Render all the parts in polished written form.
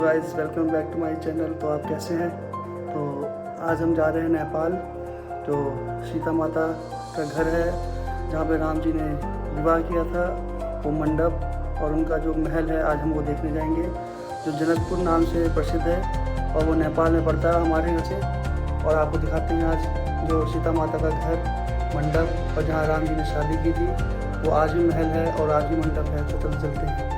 Guys welcome back to my channel. तो आप कैसे हैं? तो आज हम जा रहे हैं नेपाल। जो सीता माता का घर है जहाँ पे राम जी ने विवाह किया था, वो मंडप और उनका जो महल है, आज हम वो देखने जाएंगे, जो जनकपुर नाम से प्रसिद्ध है और वो नेपाल में पड़ता है हमारे घर से। और आपको दिखाते हैं आज जो सीता माता का घर, मंडप और जहाँ राम जी ने शादी की थी, वो आज भी महल है और आज भी मंडप है। तो चलते हैं।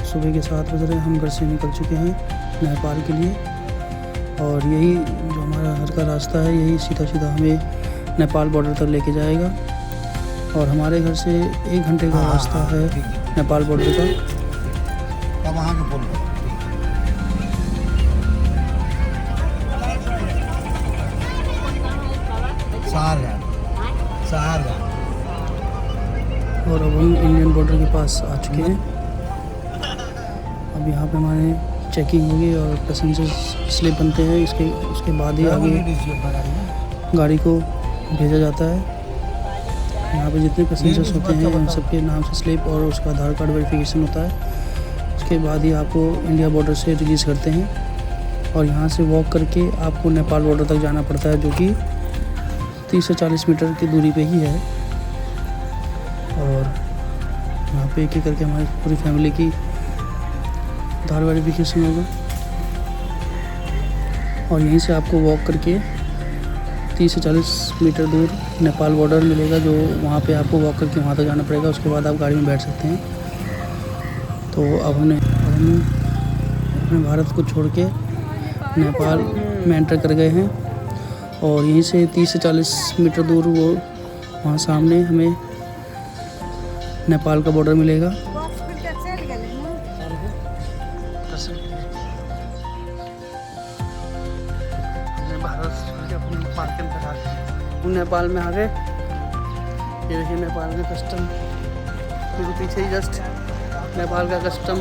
सुबह के 7 बज रहे हैं, हम घर से निकल चुके हैं नेपाल के लिए। और यही जो हमारा घर का रास्ता है, यही सीधा सीधा हमें नेपाल बॉर्डर तक लेके जाएगा। और हमारे घर से 1 घंटे का रास्ता है नेपाल बॉर्डर का। वहाँ के बोल और अब हम इंडियन बॉर्डर के पास आ चुके हैं। अब यहाँ पे हमारे चेकिंग होगी और पैसेंजर स्लिप बनते हैं। उसके बाद ही आगे गाड़ी को भेजा जाता है। यहाँ पे जितने पैसेंजर्स होते हैं उन सबके नाम से स्लिप और उसका आधार कार्ड वेरिफिकेशन होता है। उसके बाद ही आपको इंडिया बॉर्डर से रिलीज़ करते हैं। और यहाँ से वॉक करके आपको नेपाल बॉर्डर तक जाना पड़ता है, जो कि 30 से 40 मीटर की दूरी पे ही है। और यहाँ पे एक एक करके हमारी पूरी फैमिली की आधार वेरिफिकेशन होगा। और यहीं से आपको वॉक करके 30 से 40 मीटर दूर नेपाल बॉर्डर मिलेगा, जो वहाँ पे आपको वॉक करके वहाँ तक जाना पड़ेगा। उसके बाद आप गाड़ी में बैठ सकते हैं। तो अब हम अपने भारत को छोड़ के नेपाल में एंटर कर गए हैं। और यहीं से 30 से 40 मीटर दूर वो वहाँ सामने हमें नेपाल का बॉर्डर मिलेगा। नेपाल में आ गए। ये देखिए नेपाल का कस्टम, मेरे पीछे ही जस्ट नेपाल का कस्टम।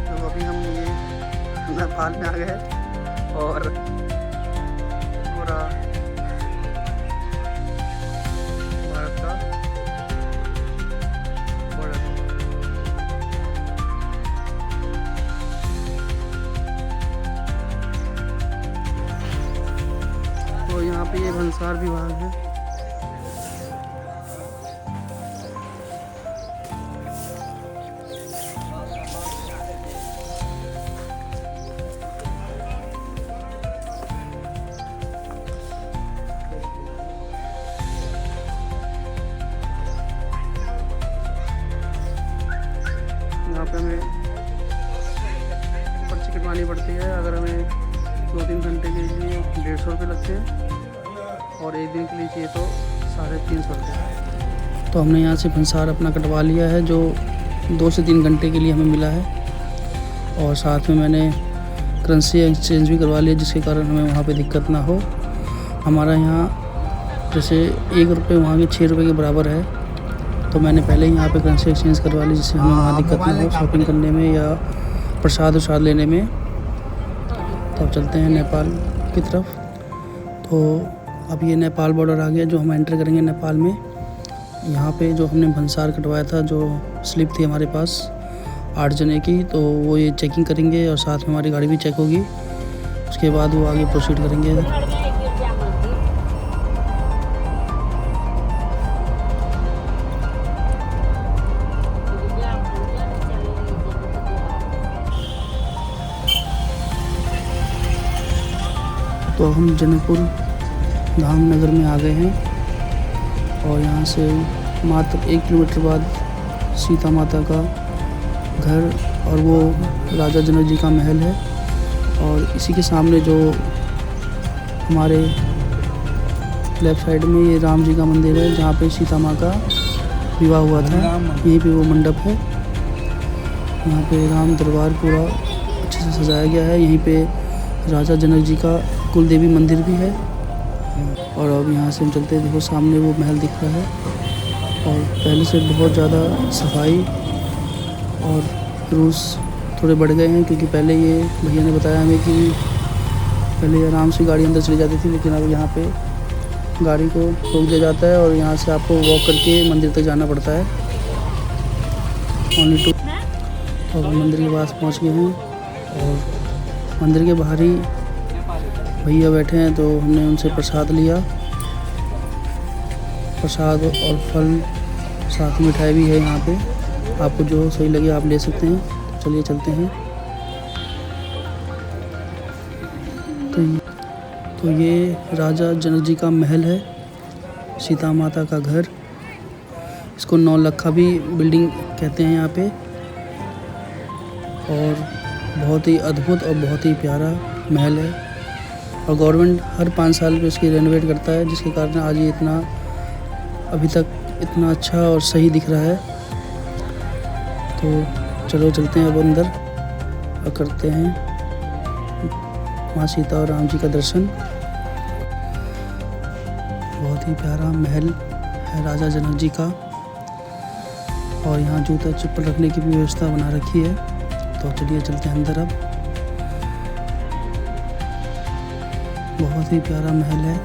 तो अभी हम ये नेपाल में आ गए और पूरा भारत का तो यहाँ पे ये भंसार विभाग है। यहाँ पे हमें पर्ची कटवानी पड़ती है। अगर हमें 2-3 घंटे के लिए 150 रुपये लगते हैं और 1 दिन के लिए चाहिए तो 350 रुपये। तो हमने यहाँ से भंसार अपना कटवा लिया है, जो 2 से 3 घंटे के लिए हमें मिला है। और साथ में मैंने करेंसी एक्सचेंज भी करवा लिया, जिसके कारण हमें वहाँ पे दिक्कत ना हो। हमारा यहाँ जैसे 1 रुपये वहाँ के 6 रुपये के बराबर है, तो मैंने पहले ही यहाँ पे करेंसी एक्सचेंज करवा ली, जिससे हमें वहाँ दिक्कत ना हो शॉपिंग करने में या प्रसाद उसाद लेने में। तो अब चलते हैं नेपाल की तरफ। तो अब ये नेपाल बॉर्डर आ गया, जो हम एंटर करेंगे नेपाल में। यहाँ पे जो हमने भंसार कटवाया था, जो स्लिप थी हमारे पास 8 जने की, तो वो ये चेकिंग करेंगे और साथ में हमारी गाड़ी भी चेक होगी। उसके बाद वो आगे प्रोसीड करेंगे। तो हम जनकपुर धाम नगर में आ गए हैं। और यहाँ से मात्र 1 किलोमीटर बाद सीता माता का घर और वो राजा जनक जी का महल है। और इसी के सामने जो हमारे लेफ़्ट साइड में ये राम जी का मंदिर है, जहाँ पे सीता माँ का विवाह हुआ था। यहीं पे वो मंडप है। यहाँ पे राम दरबार पूरा अच्छे से सजाया गया है। यहीं पे राजा जनक जी का कुल देवी मंदिर भी है। और अब यहाँ से हम चलते हैं, देखो सामने वो महल दिख रहा है और पहले से बहुत ज़्यादा सफाई और रूल्स थोड़े बढ़ गए हैं, क्योंकि पहले ये भैया ने बताया हमें कि पहले आराम से गाड़ी अंदर चली जाती थी, लेकिन अब यहाँ पे गाड़ी को रोक दिया जाता है और यहाँ से आपको वॉक करके मंदिर तक जाना पड़ता है। ओनली 2। तो अब मंदिर के पास पहुँच गए हैं और मंदिर के बाहर ही भैया बैठे हैं, तो हमने उनसे प्रसाद लिया। प्रसाद और फल, साथ में मिठाई भी है यहाँ पे। आपको जो सही लगे आप ले सकते हैं। तो चलिए चलते हैं। तो ये राजा जनक जी का महल है, सीता माता का घर। इसको नौलखा भी बिल्डिंग कहते हैं यहाँ पे। और बहुत ही अद्भुत और बहुत ही प्यारा महल है, और गवर्नमेंट हर 5 साल पे इसकी रेनोवेट करता है, जिसके कारण आज ये इतना अभी तक इतना अच्छा और सही दिख रहा है। तो चलो चलते हैं अब अंदर और करते हैं माँ सीता और राम जी का दर्शन। बहुत ही प्यारा महल है राजा जनक जी का, और यहाँ जूता चप्पल रखने की भी व्यवस्था बना रखी है। तो चलिए चलते हैं अंदर अब। बहुत ही प्यारा महल है,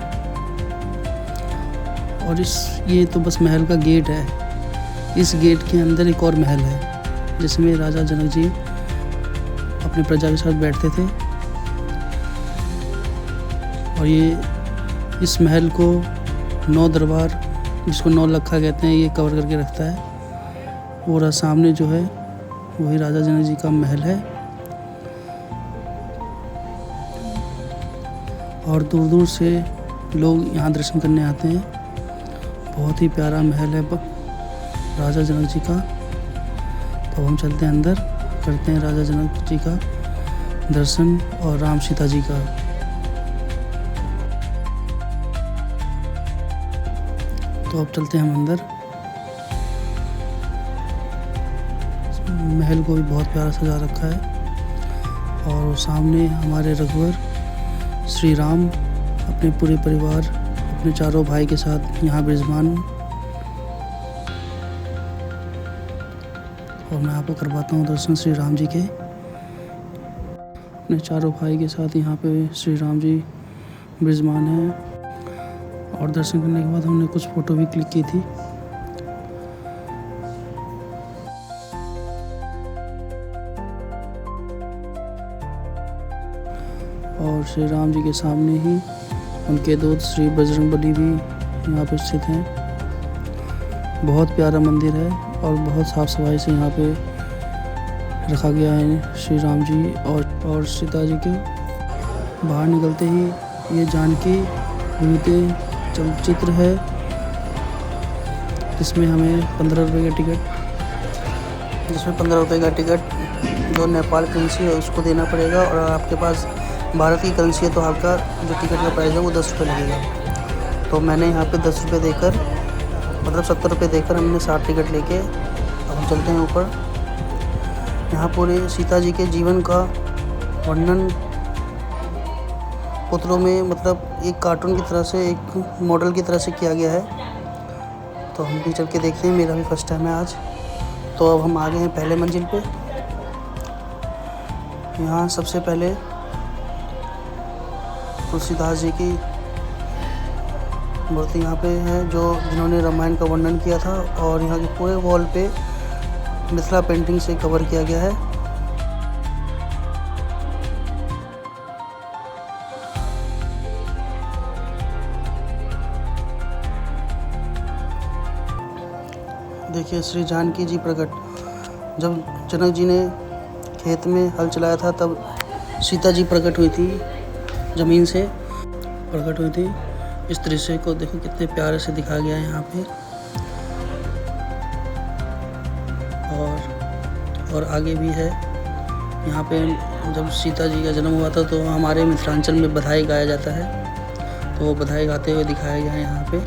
और ये तो बस महल का गेट है। इस गेट के अंदर एक और महल है, जिसमें राजा जनक जी अपने प्रजा के साथ बैठते थे। और ये इस महल को 9 दरबार, जिसको नौलखा कहते हैं, ये कवर करके रखता है। और सामने जो है वही राजा जनक जी का महल है, और दूर दूर से लोग यहाँ दर्शन करने आते हैं। बहुत ही प्यारा महल है राजा जनक जी का। तो हम चलते हैं अंदर, करते हैं राजा जनक जी का दर्शन और राम सीता जी का। तो अब चलते हैं हम अंदर। महल को भी बहुत प्यारा सजा रखा है, और सामने हमारे रघुवर श्री राम अपने पूरे परिवार, अपने चारों भाई के साथ यहाँ विराजमान हूँ। और मैं आपको करवाता हूँ दर्शन श्री राम जी के। अपने चारों भाई के साथ यहाँ पे श्री राम जी विराजमान हैं। और दर्शन करने के बाद हमने कुछ फ़ोटो भी क्लिक की थी। और श्री राम जी के सामने ही उनके दूत श्री बजरंगबली भी यहाँ पर स्थित हैं। बहुत प्यारा मंदिर है, और बहुत साफ़ सफाई से यहाँ पे रखा गया है श्री राम जी और सीता जी के। बाहर निकलते ही ये जानकी विविधे चलचित्र है, जिसमें हमें 15 रुपये का टिकट जो नेपाल करेंसी है उसको देना पड़ेगा। और आपके पास भारत की करेंसी है तो आपका जो टिकट का प्राइस है वो 10 रुपये लगेगा। तो मैंने यहाँ पे 10 रुपये देकर, मतलब 70 रुपये देकर हमने 60 टिकट लेके अब हम चलते हैं ऊपर। यहाँ पूरे सीता जी के जीवन का वर्णन पुत्रों में, मतलब एक कार्टून की तरह से, एक मॉडल की तरह से किया गया है। तो हम भी चल के देखते हैं, मेरा भी फर्स्ट टाइम है आज। तो अब हम आ गए हैं पहले मंजिल पे। यहाँ सबसे पहले तुलसीदास जी की मूर्ति यहाँ पे है, जिन्होंने रामायण का वर्णन किया था। और यहाँ के पूरे वॉल पे मिथिला पेंटिंग से कवर किया गया है। देखिए श्री जानकी जी प्रकट, जब जनक जी ने खेत में हल चलाया था तब सीता जी प्रकट हुई थी, ज़मीन से प्रकट हुई थी। इस दृश्य को देखो कितने प्यारे से दिखाया गया है यहाँ पे। और आगे भी है। यहाँ पे जब सीता जी का जन्म हुआ था तो हमारे मिथिलांचल में बधाई गाया जाता है, तो वो बधाई गाते हुए दिखाया गया है यहाँ पे।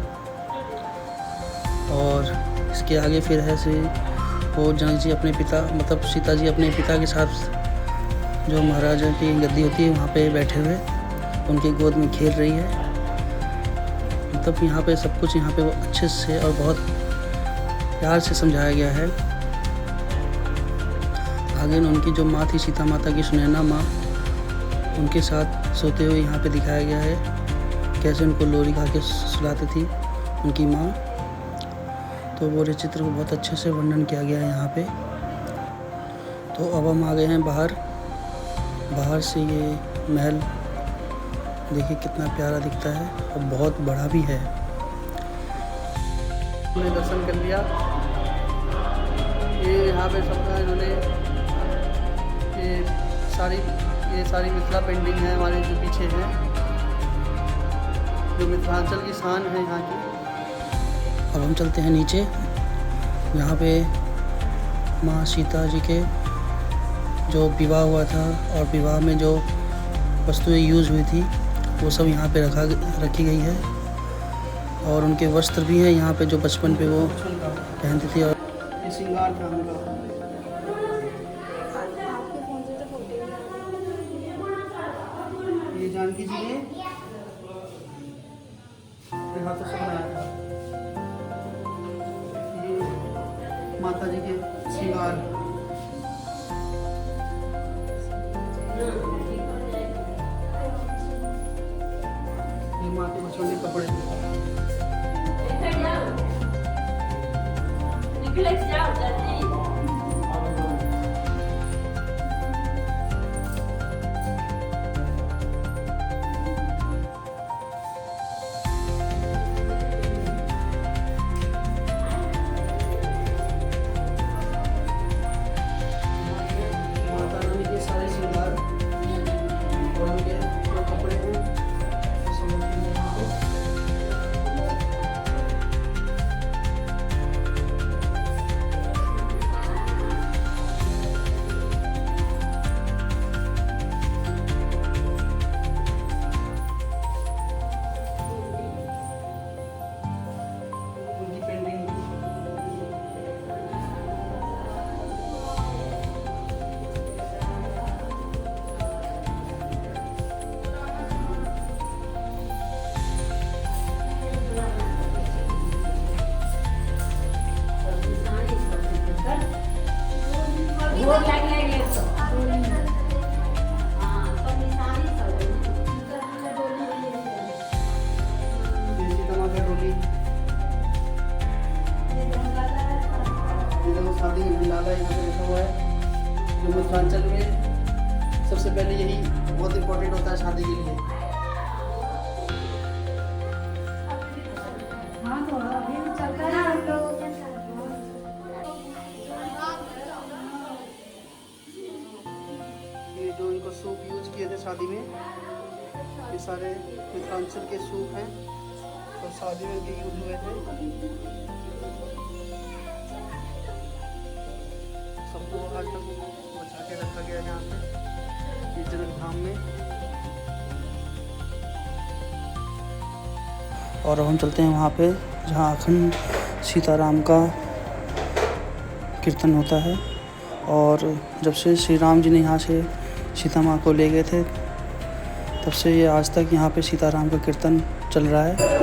और इसके आगे फिर है से वो जनक जी अपने पिता, मतलब सीता जी अपने पिता के साथ जो महाराजा की गद्दी होती है वहाँ पे बैठे हुए उनकी गोद में खेल रही है। मतलब यहाँ पे सब कुछ यहाँ पे वो अच्छे से और बहुत प्यार से समझाया गया है। भागिन, उनकी जो माँ थी सीता माता की, सुनैना माँ, उनके साथ सोते हुए यहाँ पे दिखाया गया है। कैसे उनको लोरी खा के सुलाती थी उनकी माँ। तो वो चित्र को बहुत अच्छे से वर्णन किया गया है यहाँ पे। तो अब हम आ गए हैं बाहर से। ये महल देखिए कितना प्यारा दिखता है और बहुत बड़ा भी है। हमने दर्शन कर लिया। ये यहाँ पे सबका इन्होंने ये सारी मिथिला पेंटिंग है हमारे जो पीछे है, जो मिथिलांचल की शान है यहाँ की। अब हम चलते हैं नीचे। यहाँ पे माँ सीता जी के जो विवाह हुआ था और विवाह में जो वस्तुएं यूज़ हुई थी वो सब यहाँ पे रखी गई है। और उनके वस्त्र भी हैं यहाँ पे जो बचपन पे वो पहनती थी। और ये श्रृंगार था उनका। ये जानकी जी ने हाथों से बनाया था। ये माता जी के श्रृंगार। ये माँ के बचपन के कपड़े। शादी लाला यहाँ पे लिखा हुआ है। जो मिथिलांचल में सबसे पहले यही बहुत इम्पोर्टेंट होता है शादी के लिए। ये जो इनको सूप यूज किए थे शादी में, ये सारे मिथिलांचल के सूप हैं और शादी में भी यूज हुए थे। सबको आज तक बचा के रखा गया यहाँ पे, ये जनक धाम में। और अब हम चलते हैं वहाँ पे जहाँ अखंड सीताराम का कीर्तन होता है। और जब से श्री राम जी ने यहाँ से सीता माँ को ले गए थे तब से ये आज तक यहाँ पे सीताराम का कीर्तन चल रहा है।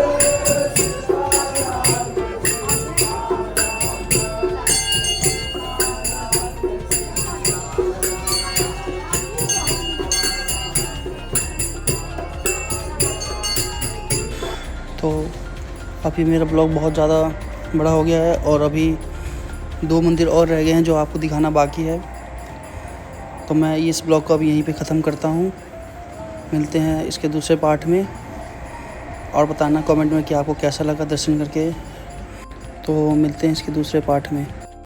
तो अभी मेरा ब्लॉग बहुत ज़्यादा बड़ा हो गया है और अभी 2 मंदिर और रह गए हैं जो आपको दिखाना बाकी है। तो मैं इस ब्लॉग को अभी यहीं पे ख़त्म करता हूँ। मिलते हैं इसके दूसरे पार्ट में। और बताना कमेंट में कि आपको कैसा लगा दर्शन करके। तो मिलते हैं इसके दूसरे पार्ट में।